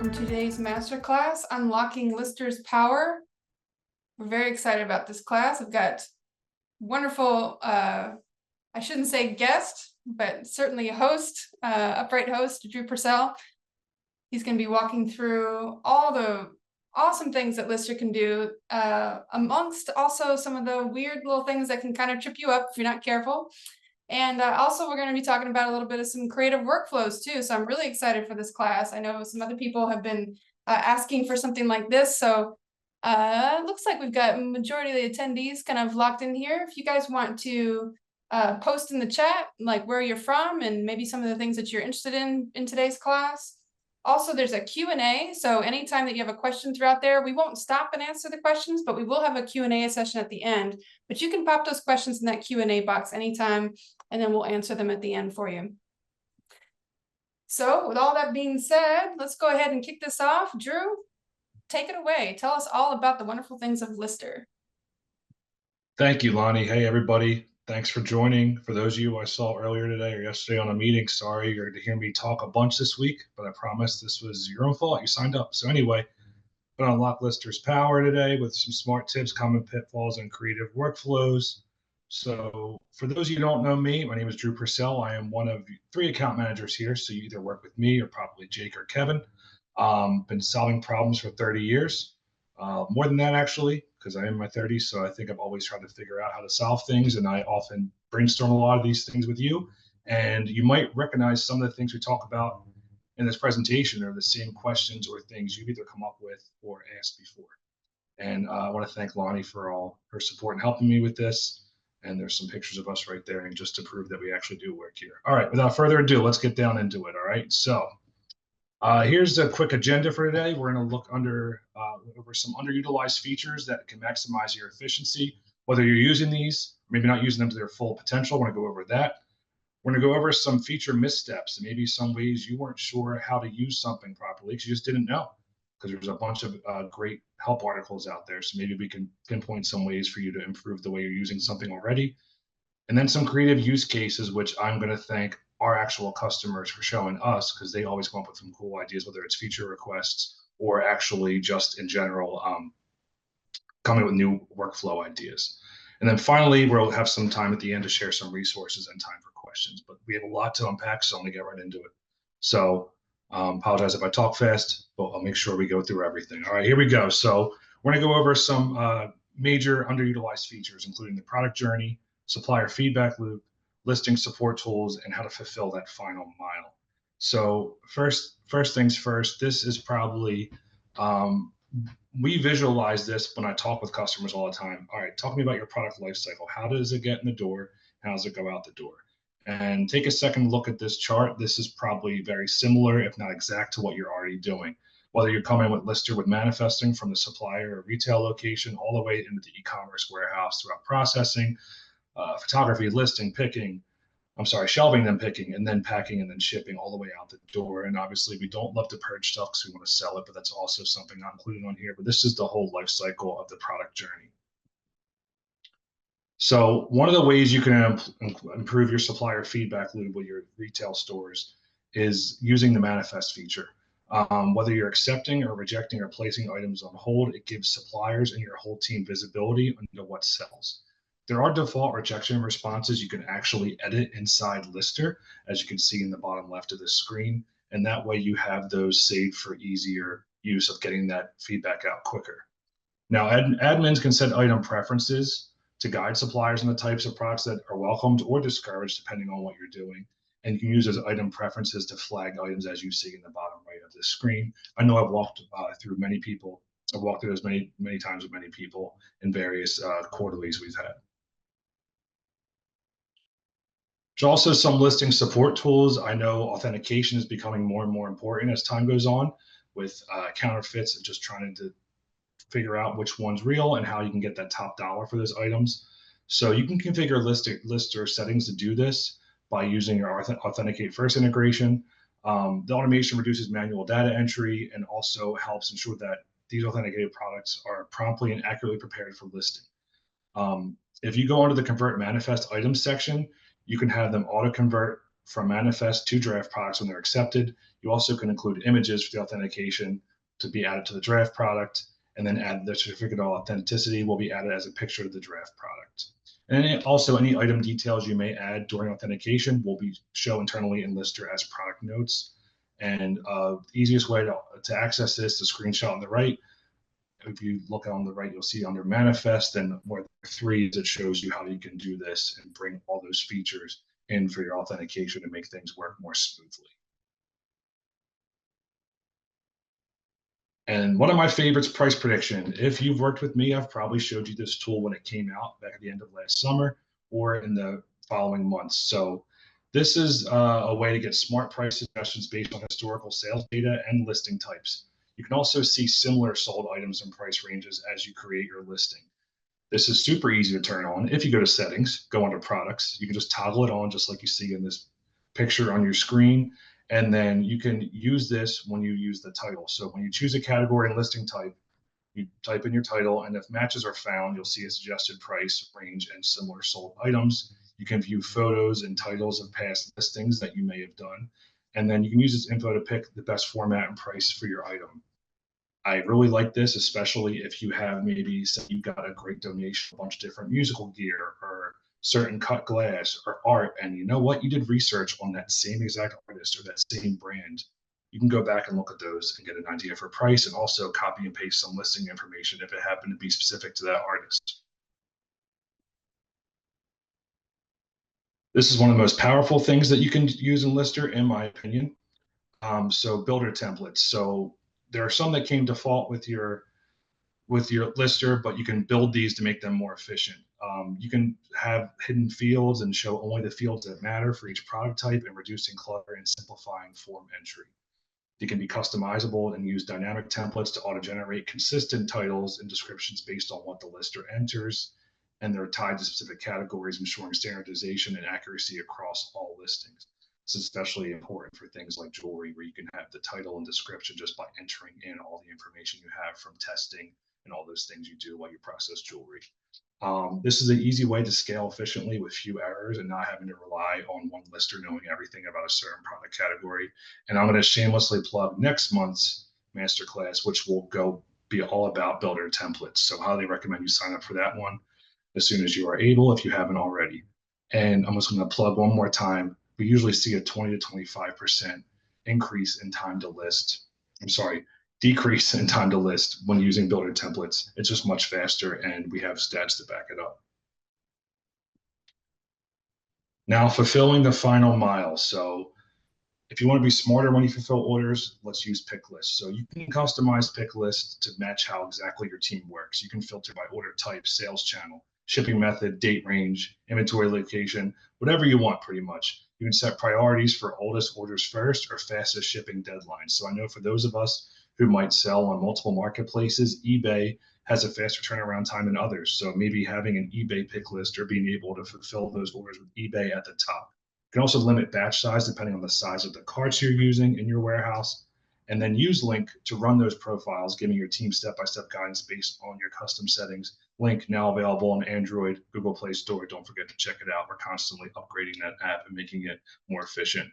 welcome to today's masterclass, Unlocking Lister's Power. We're very excited about this class. I've got wonderful, I shouldn't say guest, but certainly a host, upright host, Drew Purcell. He's going to be walking through all the awesome things that Lister can do, amongst also some of the weird little things that can kind of trip you up if you're not careful. And also, we're going to be talking about a little bit of some creative workflows too. So I'm really excited for this class. I know some other people have been asking for something like this. So it looks like we've got majority of the attendees kind of locked in here. If you guys want to post in the chat, like where you're from and maybe some of the things that you're interested in today's class. Also, there's a Q&A. So anytime that you have a question throughout there, we won't stop and answer the questions, but we will have a Q&A session at the end. But you can pop those questions in that Q&A box anytime, and then we'll answer them at the end for you. So with all that being said, let's go ahead and kick this off. Drew, take it away. Tell us all about the wonderful things of Lister. Thank you, Lonnie. Hey, everybody. Thanks for joining. For those of you I saw earlier today or yesterday on a meeting, sorry you're going to hear me talk a bunch this week, but I promise this was your own fault. You signed up. So anyway, going to unlock Lister's power today with some smart tips, common pitfalls, and creative workflows. So for those of you who don't know me, my name is Drew Purcell. I am one of 3 account managers here. So you either work with me or probably Jake or Kevin. Been solving problems for 30 years. More than that, actually, because I am in my 30s. So I think I've always tried to figure out how to solve things. And I often brainstorm a lot of these things with you. And you might recognize some of the things we talk about in this presentation are the same questions or things you've either come up with or asked before. And I want to thank Lonnie for all her support in helping me with this. And there's some pictures of us right there, and just to prove that we actually do work here. All right, without further ado, let's get down into it. All right, so here's a quick agenda for today. We're going to look over some underutilized features that can maximize your efficiency, whether you're using these, maybe not using them to their full potential. We're going to go over that. We're going to go over some feature missteps and maybe some ways you weren't sure how to use something properly because you just didn't know, because there's a bunch of great help articles out there. So maybe we can pinpoint some ways for you to improve the way you're using something already. And then some creative use cases, which I'm going to thank our actual customers for showing us, because they always come up with some cool ideas, whether it's feature requests or actually just in general coming with new workflow ideas. And then finally, we'll have some time at the end to share some resources and time for questions. But we have a lot to unpack, so I'm going to get right into it. So apologize if I talk fast, but I'll make sure we go through everything. All right, here we go. So we're going to go over some major underutilized features, including the product journey, supplier feedback loop, listing support tools, and how to fulfill that final mile. So first things first, this is probably, we visualize this when I talk with customers all the time. All right, talk to me about your product lifecycle. How does it get in the door? How does it go out the door? And take a second look at this chart. This is probably very similar, if not exact, to what you're already doing. Whether you're coming with Lister with manifesting from the supplier or retail location all the way into the e-commerce warehouse throughout processing, photography, listing, shelving, then picking, and then packing, and then shipping all the way out the door. And obviously we don't love to purge stuff because we want to sell it, but that's also something not included on here. But this is the whole life cycle of the product journey. So one of the ways you can improve your supplier feedback loop with your retail stores is using the manifest feature. Whether you're accepting or rejecting or placing items on hold, it gives suppliers and your whole team visibility into what sells. There are default rejection responses you can actually edit inside Lister, as you can see in the bottom left of the screen. And that way you have those saved for easier use of getting that feedback out quicker. Now, admins can set item preferences to guide suppliers on the types of products that are welcomed or discouraged, depending on what you're doing. And you can use those item preferences to flag items, as you see in the bottom right of the screen. I know I've walked through many people. I've walked through those many times with many people in various quarterlies we've had. There's also some listing support tools. I know authentication is becoming more and more important as time goes on with counterfeits and just trying to figure out which one's real and how you can get that top dollar for those items. So you can configure Lister settings to do this by using your Authenticate First integration. The automation reduces manual data entry and also helps ensure that these authenticated products are promptly and accurately prepared for listing. If you go under the Convert Manifest Items section, you can have them auto-convert from manifest to draft products when they're accepted. You also can include images for the authentication to be added to the draft product, and then add the certificate of authenticity will be added as a picture of the draft product. And also any item details you may add during authentication will be shown internally in Lister as product notes. And the easiest way to access this, the screenshot on the right. If you look on the right, you'll see under manifest, and where 3 it shows you how you can do this and bring all those features in for your authentication to make things work more smoothly. And one of my favorites, price prediction. If you've worked with me, I've probably showed you this tool when it came out back at the end of last summer or in the following months. So this is a way to get smart price suggestions based on historical sales data and listing types. You can also see similar sold items and price ranges as you create your listing. This is super easy to turn on. If you go to settings, go under products, you can just toggle it on just like you see in this picture on your screen. And then you can use this when you use the title. So when you choose a category and listing type, you type in your title, and if matches are found, you'll see a suggested price range and similar sold items. You can view photos and titles of past listings that you may have done. And then you can use this info to pick the best format and price for your item. I really like this, especially if you have maybe say you got a great donation, a bunch of different musical gear or certain cut glass or art, and you know what, you did research on that same exact artist or that same brand. You can go back and look at those and get an idea for price, and also copy and paste some listing information if it happened to be specific to that artist. This is one of the most powerful things that you can use in Lister, in my opinion. So builder templates. So there are some that came default with your Lister, but you can build these to make them more efficient. You can have hidden fields and show only the fields that matter for each product type, and reducing clutter and simplifying form entry. They can be customizable and use dynamic templates to auto-generate consistent titles and descriptions based on what the lister enters, and they're tied to specific categories, ensuring standardization and accuracy across all listings. This is especially important for things like jewelry, where you can have the title and description just by entering in all the information you have from testing and all those things you do while you process jewelry. This is an easy way to scale efficiently with few errors and not having to rely on one lister knowing everything about a certain product category. And I'm going to shamelessly plug next month's masterclass, which will be all about builder templates. So highly recommend you sign up for that one as soon as you are able, if you haven't already. And I'm just going to plug one more time. We usually see a 20 to 25% increase in time to list. Decrease in time to list when using builder templates. It's just much faster, and we have stats to back it up. Now, fulfilling the final mile. So if you want to be smarter when you fulfill orders, let's use pick lists. So you can customize pick lists to match how exactly your team works. You can filter by order type, sales channel, shipping method, date range, inventory location, whatever you want pretty much. You can set priorities for oldest orders first or fastest shipping deadlines. So I know for those of us who might sell on multiple marketplaces, eBay has a faster turnaround time than others. So maybe having an eBay pick list or being able to fulfill those orders with eBay at the top. You can also limit batch size depending on the size of the carts you're using in your warehouse, and then use Link to run those profiles, giving your team step-by-step guidance based on your custom settings. Link now available on Android, Google Play Store. Don't forget to check it out. We're constantly upgrading that app and making it more efficient.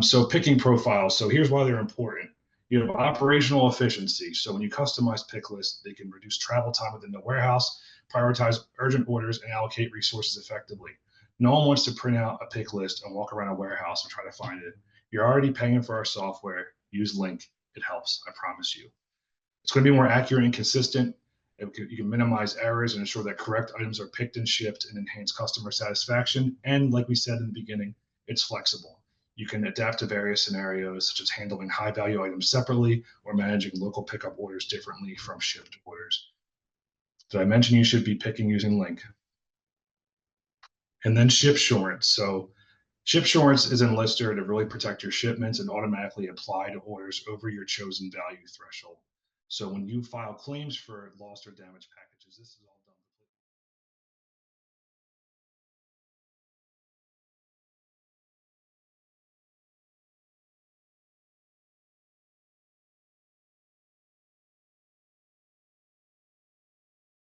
So picking profiles. So here's why they're important. You know, operational efficiency. So when you customize pick lists, they can reduce travel time within the warehouse, prioritize urgent orders, and allocate resources effectively. No one wants to print out a pick list and walk around a warehouse and try to find it. You're already paying for our software. Use Link. It helps, I promise you. It's going to be more accurate and consistent. You can minimize errors and ensure that correct items are picked and shipped, and enhance customer satisfaction. And like we said in the beginning, it's flexible. You can adapt to various scenarios, such as handling high value items separately or managing local pickup orders differently from shipped orders. Did I mention you should be picking using Link? And then shipsurance. So shipsurance is in Lister to really protect your shipments and automatically apply to orders over your chosen value threshold. So when you file claims for lost or damaged packages, this is all